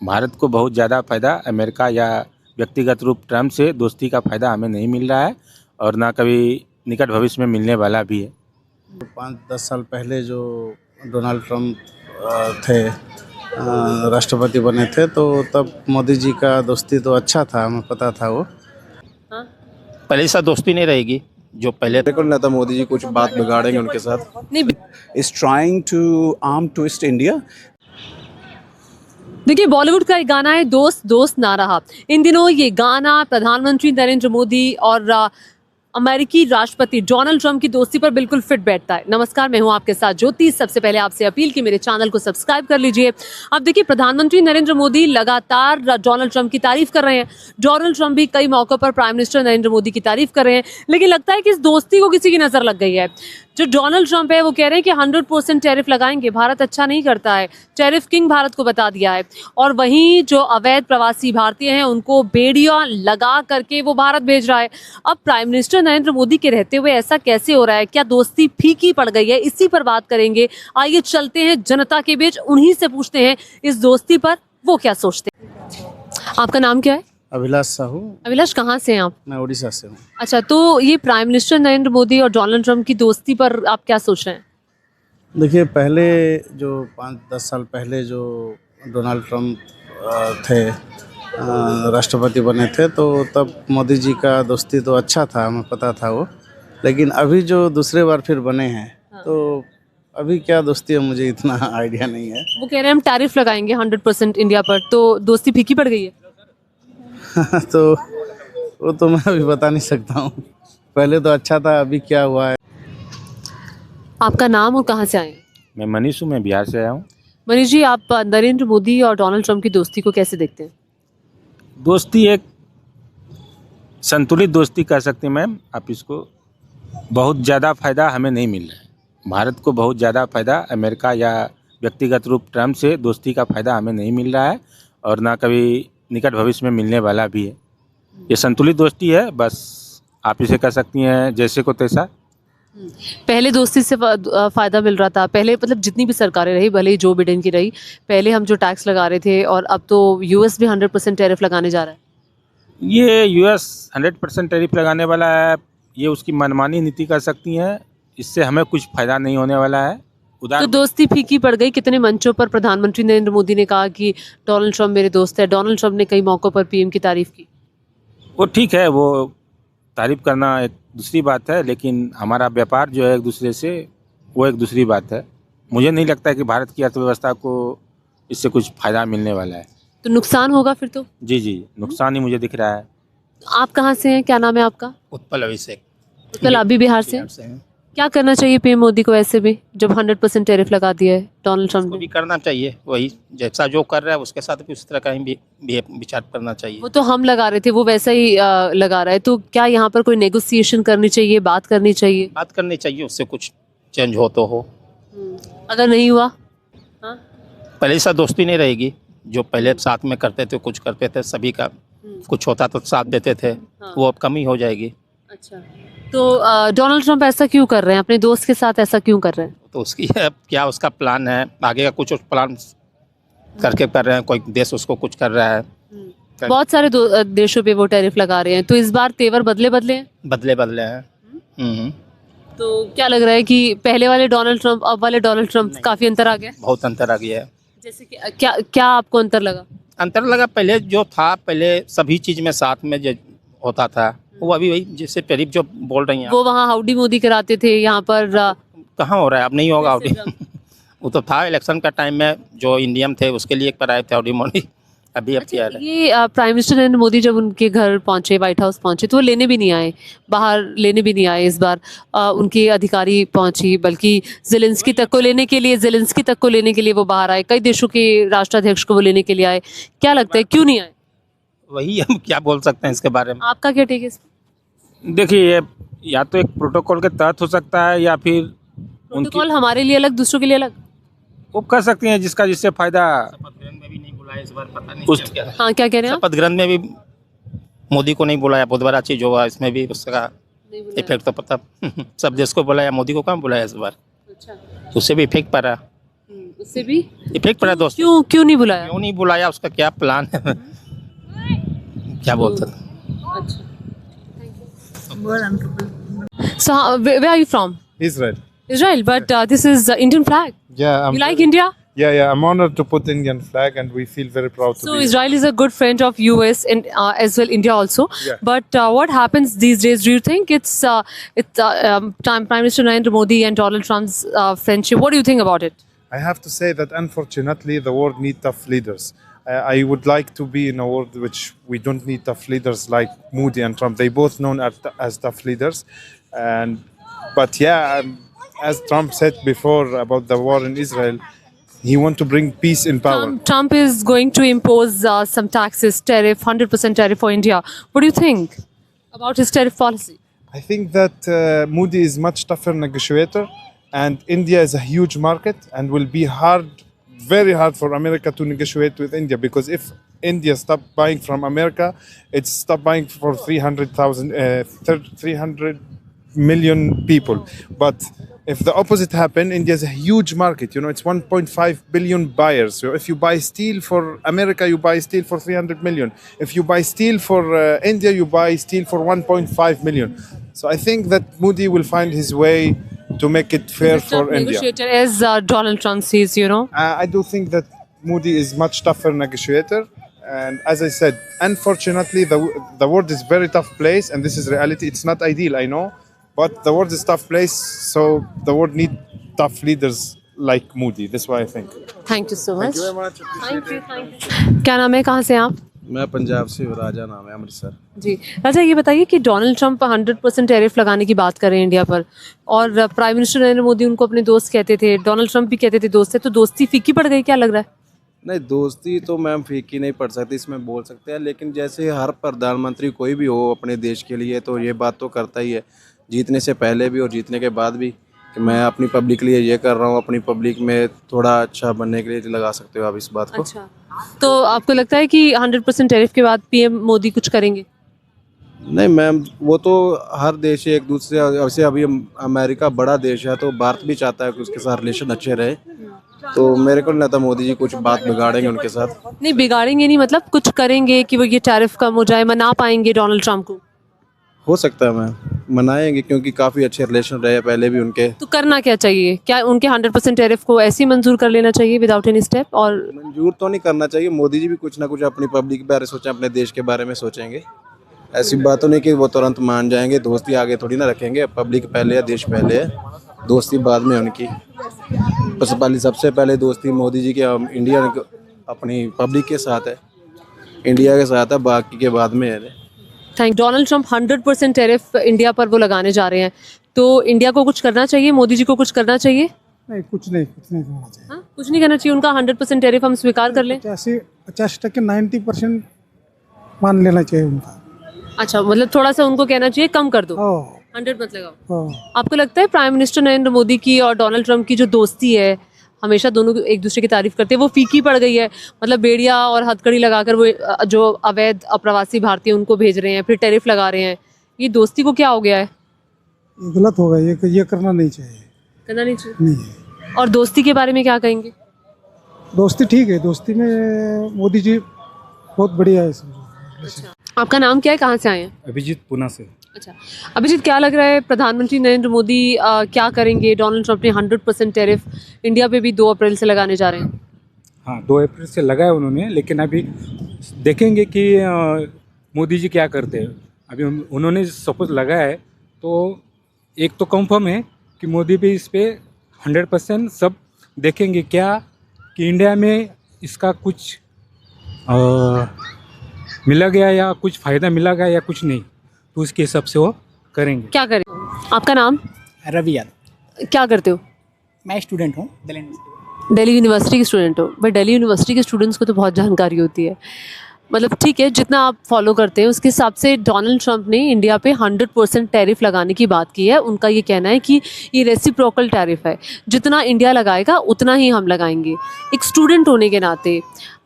भारत को बहुत ज़्यादा फ़ायदा अमेरिका या व्यक्तिगत रूप ट्रम्प से दोस्ती का फ़ायदा हमें नहीं मिल रहा है और ना कभी निकट भविष्य में मिलने वाला भी है। 5-10 साल पहले जो डोनाल्ड ट्रम्प थे राष्ट्रपति बने थे, तो तब मोदी जी का दोस्ती तो अच्छा था, हमें पता था वो। पहले से दोस्ती नहीं रहेगी जो पहले बिल्कुल नहीं था। मोदी जी कुछ बात बिगाड़ेंगे उनके साथ। Is trying to arm twist India. देखिए, बॉलीवुड का एक गाना है दोस्त दोस्त ना रहा। इन दिनों ये गाना प्रधानमंत्री नरेंद्र मोदी और अमेरिकी राष्ट्रपति डोनाल्ड ट्रंप की दोस्ती पर बिल्कुल फिट बैठता है। नमस्कार, मैं हूं आपके साथ ज्योति। सबसे पहले आपसे अपील कि मेरे चैनल को सब्सक्राइब कर लीजिए। अब देखिए, प्रधानमंत्री नरेंद्र मोदी लगातार डोनाल्ड ट्रंप की तारीफ कर रहे हैं। डोनाल्ड ट्रंप भी कई मौकों पर प्राइम मिनिस्टर नरेंद्र मोदी की तारीफ कर रहे हैं, लेकिन लगता है कि इस दोस्ती को किसी की नजर लग गई है। जो डोनाल्ड ट्रंप है वो कह रहे हैं कि 100% टैरिफ लगाएंगे, भारत अच्छा नहीं करता है, टैरिफ किंग भारत को बता दिया है। और वहीं जो अवैध प्रवासी भारतीय हैं उनको बेड़ियां लगा करके वो भारत भेज रहा है। अब प्राइम मिनिस्टर नरेंद्र मोदी के रहते हुए ऐसा कैसे हो रहा है? क्या दोस्ती फीकी पड़ गई है? इसी पर बात करेंगे। आइए चलते हैं जनता के बीच, उन्हीं से पूछते हैं इस दोस्ती पर वो क्या सोचते हैं। आपका नाम क्या है? अभिलाष साहू। अभिलाष, कहाँ से हैं आप? मैं उड़ीसा से हूँ। अच्छा, तो ये प्राइम मिनिस्टर नरेंद्र मोदी और डोनाल्ड ट्रंप की दोस्ती पर आप क्या सोच रहे हैं? देखिए, पहले जो 5-10 साल पहले जो डोनाल्ड ट्रम्प थे राष्ट्रपति बने थे, तो तब मोदी जी का दोस्ती तो अच्छा था, हमें पता था वो। लेकिन अभी जो दूसरे बार फिर बने हैं, तो अभी क्या दोस्ती है मुझे इतना आइडिया नहीं है। वो कह रहे हैं हम टैरिफ लगाएंगे 100% इंडिया पर, तो दोस्ती फीकी पड़ गई है। तो वो तो मैं अभी बता नहीं सकता हूँ। पहले तो अच्छा था, अभी क्या हुआ है। आपका नाम और कहाँ से आए हैं? मैं मनीष हूँ, मैं बिहार से आया हूँ। मनीष जी, आप नरेंद्र मोदी और डोनाल्ड ट्रंप की दोस्ती को कैसे देखते हैं? दोस्ती एक संतुलित दोस्ती कह सकते हैं मैम आप इसको। बहुत ज़्यादा फ़ायदा हमें नहीं मिल रहा है। भारत को बहुत ज़्यादा फ़ायदा अमेरिका या व्यक्तिगत रूप ट्रम्प से दोस्ती का फ़ायदा हमें नहीं मिल रहा है और ना कभी निकट भविष्य में मिलने वाला भी है। ये संतुलित दोस्ती है, बस आप इसे कह सकती हैं जैसे को तैसा। पहले दोस्ती से फ़ायदा मिल रहा था, पहले मतलब जितनी भी सरकारें रही, भले ही जो बिडेन की रही, पहले हम जो टैक्स लगा रहे थे, और अब तो यूएस भी 100% टैरिफ लगाने जा रहा है। ये यूएस 100% टैरिफ लगाने वाला है, ये उसकी मनमानी नीति कर सकती हैं। इससे हमें कुछ फ़ायदा नहीं होने वाला है। तो दोस्ती फीकी पड़ गई। कितने मंचों पर प्रधानमंत्री नरेंद्र मोदी ने कहा कि डोनाल्ड ट्रंप मेरे दोस्त है। डोनाल्ड ट्रंप ने कई मौकों पर पीएम की तारीफ की। वो ठीक है, वो तारीफ करना एक दूसरी बात है, लेकिन हमारा व्यापार जो है एक दूसरे से, वो एक दूसरी बात है। मुझे नहीं लगता कि भारत की अर्थव्यवस्था को इससे कुछ फ़ायदा मिलने वाला है। तो नुकसान होगा फिर तो? जी, नुकसान ही मुझे दिख रहा है। आप कहाँ से हैं? क्या नाम है आपका? उत्पल अभिषेक उत्पल, आप भी बिहार से हैं? हैं। क्या करना चाहिए पीएम मोदी को ऐसे भी, जब 100% टैरिफ लगा दिया है डोनाल्ड ट्रंप उसको ने? भी करना चाहिए, वही जैसा जो कर रहा है उसके साथ भी उस तरह का ही भी विचार करना चाहिए। वो तो हम लगा रहे थे, वो वैसा ही लगा रहा है। तो क्या यहाँ पर कोई नेगोशिएशन करनी चाहिए, बात करनी चाहिए? बात करनी चाहिए, उससे कुछ चेंज हो तो हो। अगर नहीं हुआ? हाँ? पहले से दोस्ती नहीं रहेगी जो पहले साथ में करते थे, कुछ करते थे, सभी का कुछ होता तो साथ देते थे, वो अब कम ही हो जाएगी। अच्छा, तो डोनाल्ड ट्रंप ऐसा क्यों कर रहे हैं? अपने दोस्त के साथ ऐसा क्यों कर रहे हैं? तो उसकी क्या उसका प्लान है आगे का, कुछ प्लान करके कर रहे हैं। कोई देश उसको कुछ कर रहा है। बहुत सारे देशों पे वो टैरिफ लगा रहे हैं, तो इस बार तेवर बदले हैं। बदले हैं। तो क्या लग रहा है कि पहले वाले डोनाल्ड ट्रंप, अब वाले डोनाल्ड ट्रंप, काफी अंतर आ गया? बहुत अंतर आ गया है। जैसे कि क्या आपको अंतर लगा? अंतर लगा, पहले जो था, पहले सभी चीज में साथ में जो होता था, वो अभी वही जैसे टैरिफ जो बोल रही हैं वो वहाँ हाउडी मोदी कराते थे, यहाँ पर कहाँ हो रहा है? अब नहीं होगा हाउडी। वो तो था इलेक्शन का टाइम में, जो इंडियन थे उसके लिए पर आए थे हाउडी मोदी। अभी अब क्या है? ये प्राइम मिनिस्टर नरेंद्र मोदी जब उनके घर पहुंचे, व्हाइट हाउस पहुंचे, तो वो लेने भी नहीं आए, बाहर लेने भी नहीं आए। इस बार उनके अधिकारी पहुंची, बल्कि ज़ेलेंस्की तक को लेने के लिए वो बाहर आए। कई देशों के राष्ट्राध्यक्ष को वो लेने के लिए आए। क्या लगता है क्यों नहीं आए? वही हम क्या बोल सकते हैं इसके बारे में। आपका क्या टेक है? देखिए, ये या तो एक प्रोटोकॉल के तहत हो सकता है या फिर प्रोटोकॉल हमारे लिए अलग, दूसरों के लिए अलग। वो कर सकती हैं जिसका जिससे फायदा। शपथ ग्रंथ में भी नहीं बुलाया इस बार, पता नहीं उस क्या। हाँ, क्या कह रहे हैं आप? शपथ ग्रंथ में भी मोदी को नहीं बुलाया, बहुत बड़ा चीज होगा। इसमें भी उसका इफेक्ट तो पता सब देश को बुलाया, मोदी को कहाँ बुलाया इस बार? अच्छा, उससे भी इफेक्ट पड़ा। उससे भी इफेक्ट पड़ा दोस्ती। क्यों क्यों नहीं बुलाया? क्यों नहीं बुलाया, उसका क्या प्लान है? क्या बोलते हैं? So where are you from? Israel. Israel, but this is Indian flag. Yeah, You like India? Yeah. I'm honored to put Indian flag, and we feel very proud to So be. Israel is a good friend of US and as well India also. Yeah. But what happens these days? Do you think it's Prime Minister Narendra Modi and Donald Trump's friendship? What do you think about it? I have to say that unfortunately, the world needs tough leaders. I would like to be in a world which we don't need tough leaders like Modi and Trump. They both known as tough leaders, but yeah, as Trump said before about the war in Israel, he want to bring peace in power. Trump is going to impose some taxes, tariff, 100% tariff for India. What do you think about his tariff policy? I think that Modi is much tougher negotiator, and India is a huge market and will be very hard for America to negotiate with India, because if India stop buying from America, it's stop buying for 300 million people. But if the opposite happen, India is a huge market. You know, it's 1.5 billion buyers. So if you buy steel for America, you buy steel for 300 million. If you buy steel for India, you buy steel for 1.5 million. So I think that Modi will find his way to make it fair for India. Negotiator as Donald Trump says, you know. I do think that Modi is much tougher negotiator, and as I said, unfortunately, the world is very tough place, and this is reality. It's not ideal, I know, but the world is tough place, so the world need tough leaders like Modi. That's why I think. Thank you so much. Thank you very much. Thank you. क्या नाम है, कहाँ से हैं आप? मैं पंजाब से हूँ, राजा नाम है, अमृतसर। जी राजा, ये बताइए कि डोनाल्ड ट्रंप 100% टैरिफ लगाने की बात कर रहे हैं इंडिया पर, और प्राइम मिनिस्टर नरेंद्र मोदी उनको अपने दोस्त कहते थे, डोनाल्ड ट्रंप भी कहते थे दोस्त है, तो दोस्ती फीकी पड़ गई, क्या लग रहा है? नहीं, दोस्ती तो मैम फीकी नहीं पड़ सकती, इसमें बोल सकते हैं, लेकिन जैसे हर प्रधानमंत्री कोई भी हो अपने देश के लिए तो ये बात तो करता ही है, जीतने से पहले भी और जीतने के बाद भी, कि मैं अपनी पब्लिक के लिए ये कर रहा हूँ, अपनी पब्लिक में थोड़ा अच्छा बनने के लिए लगा सकते हो आप इस बात को। अच्छा, तो आपको लगता है कि 100% टैरिफ के बाद पीएम मोदी कुछ करेंगे? नहीं मैम, वो तो हर देश एक दूसरे, वैसे अभी अमेरिका बड़ा देश है तो भारत भी चाहता है कि उसके साथ रिलेशन अच्छे रहे, तो मेरे को नहीं लगता मोदी जी कुछ बात बिगाड़ेंगे उनके साथ। नहीं बिगाड़ेंगे नहीं, मतलब कुछ करेंगे कि वो ये टैरिफ कम हो जाए, मना पाएंगे डोनाल्ड ट्रंप को? हो सकता है मैम, मनाएंगे, क्योंकि काफ़ी अच्छे रिलेशन रहे पहले भी उनके। तो करना क्या चाहिए? क्या उनके 100% टैरिफ को ऐसे ही मंजूर कर लेना चाहिए विदाउट एनी स्टेप? और मंजूर तो नहीं करना चाहिए, मोदी जी भी कुछ ना कुछ अपनी पब्लिक के बारे में सोचें, अपने देश के बारे में सोचेंगे। ऐसी बात तो नहीं कि वो तुरंत मान जाएंगे, दोस्ती आगे थोड़ी ना रखेंगे, पब्लिक पहले है, देश पहले है, दोस्ती बाद में उनकी। बस सबसे पहले दोस्ती मोदी जी के इंडिया अपनी पब्लिक के साथ है, इंडिया के साथ है, बाकी के बाद में है। Thank Donald Trump 100% tariff India पर वो लगाने जा रहे हैं, तो इंडिया को कुछ करना चाहिए, मोदी जी को कुछ करना चाहिए? नहीं, कुछ नहीं करना चाहिए। हाँ, कुछ नहीं करना चाहिए, उनका 100% टैरिफ हम स्वीकार कर लें? 50% 90% मान लेना चाहिए उनका। अच्छा, मतलब थोड़ा सा उनको कहना चाहिए कम कर दो, 100 मत लगाओ। आपको लगता है प्राइम मिनिस्टर नरेंद्र मोदी की और डोनाल्ड ट्रंप की जो दोस्ती है, हमेशा दोनों एक दूसरे की तारीफ करते हैं, वो फीकी पड़ गई है? मतलब बेड़िया और हथकड़ी लगाकर वो जो अवैध अप्रवासी भारतीय उनको भेज रहे हैं, फिर टैरिफ लगा रहे हैं, ये दोस्ती को क्या हो गया है? ये गलत होगा, ये करना नहीं चाहिए। करना नहीं चाहिए? नहीं। और दोस्ती के बारे में क्या कहेंगे? दोस्ती ठीक है, दोस्ती में मोदी जी बहुत बढ़िया है। अच्छा, आपका नाम क्या है, कहाँ से आए हैं? अभिजीत, पुणे से। अच्छा अभिजीत, क्या लग रहा है प्रधानमंत्री नरेंद्र मोदी क्या करेंगे? डोनाल्ड ट्रंप ने 100% टैरिफ इंडिया पे भी 2 अप्रैल से लगाने जा रहे हैं। हाँ, 2 अप्रैल से लगाया उन्होंने, लेकिन अभी देखेंगे कि मोदी जी क्या करते हैं। अभी उन्होंने सपोज लगाया है तो एक तो कंफर्म है कि मोदी भी इस पे 100% सब देखेंगे क्या कि इंडिया में इसका कुछ मिला गया या कुछ फ़ायदा मिला गया या कुछ नहीं, तो उसके हिसाब से वो करेंगे। क्या करें? आपका नाम? रवि यादव। क्या करते हो? मैं स्टूडेंट हूँ, दिल्ली यूनिवर्सिटी के स्टूडेंट हो? भाई दिल्ली यूनिवर्सिटी के स्टूडेंट्स को तो बहुत जानकारी होती है, मतलब ठीक है, जितना आप फॉलो करते हैं उसके हिसाब से डोनाल्ड ट्रंप ने इंडिया पे 100% टैरिफ लगाने की बात की है। उनका ये कहना है कि ये रेसिप्रोकल टैरिफ है, जितना इंडिया लगाएगा उतना ही हम लगाएंगे। एक स्टूडेंट होने के नाते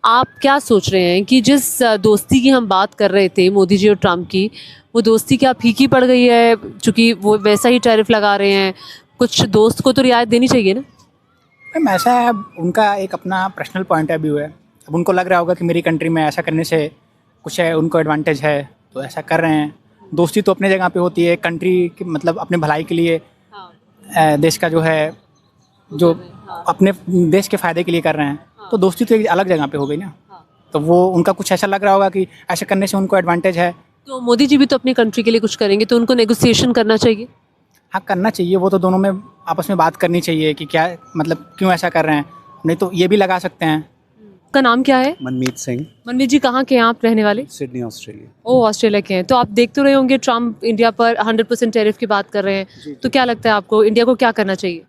आप क्या सोच रहे हैं कि जिस दोस्ती की हम बात कर रहे थे मोदी जी और ट्रंप की, वो दोस्ती क्या फीकी पड़ गई है? चूँकि वो वैसा ही टैरिफ लगा रहे हैं, कुछ दोस्त को तो रियायत देनी चाहिए ना? मैम ऐसा है, अब उनका एक अपना पर्सनल पॉइंट ऑफ व्यू है। अब उनको लग रहा होगा कि मेरी कंट्री में ऐसा करने से कुछ है, उनको एडवांटेज है, तो ऐसा कर रहे हैं। दोस्ती तो अपने जगह पे होती है, कंट्री की मतलब अपने भलाई के लिए, देश का जो है, जो अपने देश के फ़ायदे के लिए कर रहे हैं, तो दोस्ती तो एक अलग जगह पे हो गई ना। तो वो उनका कुछ ऐसा लग रहा होगा कि ऐसा करने से उनको एडवांटेज है। तो मोदी जी भी तो अपनी कंट्री के लिए कुछ करेंगे, तो उनको नेगोशिएशन करना चाहिए। हाँ, करना चाहिए, वो तो दोनों में आपस में बात करनी चाहिए कि क्या मतलब क्यों ऐसा कर रहे हैं, नहीं तो ये भी लगा सकते हैं। का नाम क्या है? मनमीत सिंह, मनमीत जी, कहाँ के हैं आप रहने वाले? Sydney, Australia. ओ, ऑस्ट्रेलिया के हैं। तो आप देखते रहे होंगे ट्रम्प इंडिया पर 100% टैरिफ की बात कर रहे हैं, तो क्या लगता है आपको इंडिया को क्या करना चाहिए?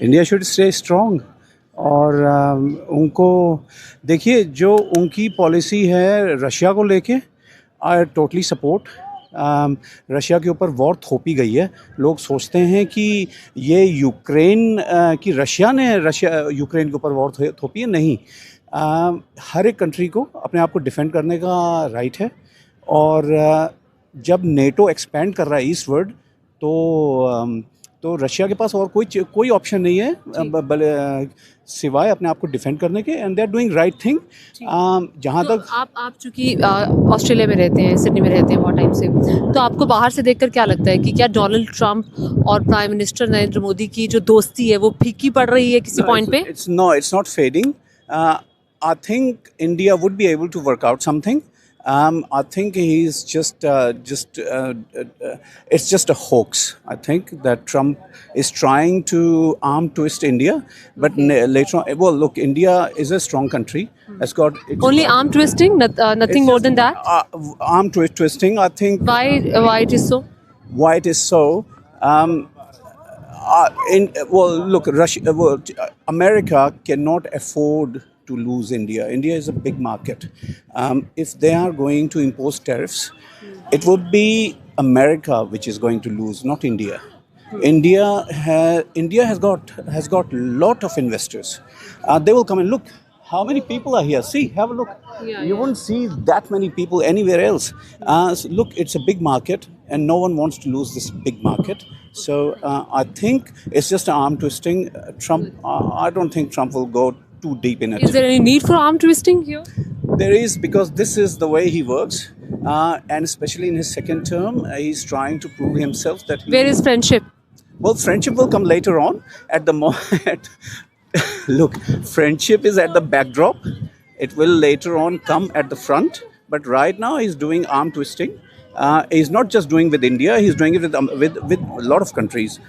India should stay strong. और उनको देखिए, जो उनकी पॉलिसी है रशिया को लेके, आई टोटली सपोर्ट। रशिया के ऊपर वॉर थोपी गई है। लोग सोचते हैं कि ये यूक्रेन कि रशिया ने यूक्रेन के ऊपर वॉर थोपी है, नहीं। हर एक कंट्री को अपने आप को डिफेंड करने का राइट है। और जब नेटो एक्सपेंड कर रहा है ईस्टवर्ड, तो रशिया के पास और कोई ऑप्शन नहीं है सिवाय अपने आप को डिफेंड करने के, and they are doing right thing. जहाँ तो तक आप चूंकि ऑस्ट्रेलिया में रहते हैं, सिडनी में रहते हैं बहुत टाइम से, तो आपको बाहर से देखकर क्या लगता है कि क्या डोनाल्ड ट्रंप और प्राइम मिनिस्टर नरेंद्र मोदी की जो दोस्ती है वो फीकी पड़ रही है किसी पॉइंट पे? it's not fading. I think India would be able to work out something. I think he's it's just a hoax. I think that Trump is trying to arm twist India, but later on, well, look, India is a strong country. It's got Only arm twisting, nothing more than that. Arm twisting. I think Why it is so? why it is so. Look, America cannot afford to lose India. India is a big market. If they are going to impose tariffs, it would be America which is going to lose, not India. India has got lot of investors. They will come and look. How many people are here? See, have a look. You won't see that many people anywhere else. So look, it's a big market, and no one wants to lose this big market. So I think it's just an arm twisting. Trump, I don't think Trump will go too deep in it. Is there any need for arm twisting here? There is, because this is the way he works, and especially in his second term, he's trying to prove himself that. Where is friendship? Well, friendship will come later on. At the moment, look, friendship is at the backdrop. It will later on come at the front. But right now, he's doing arm twisting. He's not just doing with India; he's doing it with a lot of countries.